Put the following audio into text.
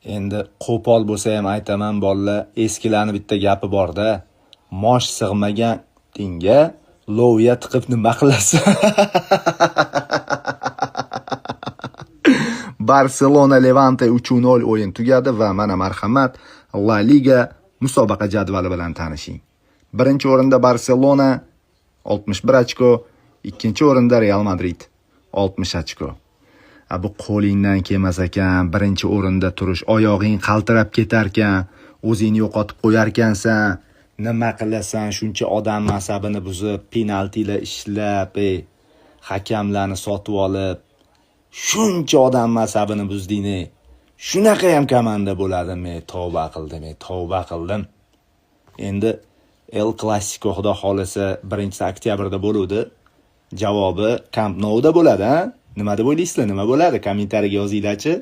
Endi qo'pol bo'lsa ham aytaman bolalar, eskilarning bitta gapi bor-da. Mosh sig'magan dinga loviya tiqib nima qilasan? Barselona Levante 3-0 o'yin tugadi va mana marhamat, La Liga musobaqa jadvali bilan tanishing. Birinchi o'rinda Barselona 61 ochko, ikkinchi o'rinda Real Madrid 60 ochko. Bu qo'lingdan kelmas ekan, birinchi o'rinda turish, oyog'ing qaltirab ketar ekan, o'zingni yo'qotib qo'yar ekansan. Nima qilasan? Shuncha odam asabini buzib, penaltilar ishlab, hakamlarni sotib olib, shuncha odam asabini buzding. Shunaqa ham komanda bo'ladimi? Tavba qildim. Endi El Clasico xudo xolasa 1-oktyabrda bo'ladi. Javobi Camp Nou'da bo'ladi, ha? Nima deb o'ylaysizlar? Nima bo'ladi? Kommentariyaga yozinglar-chi.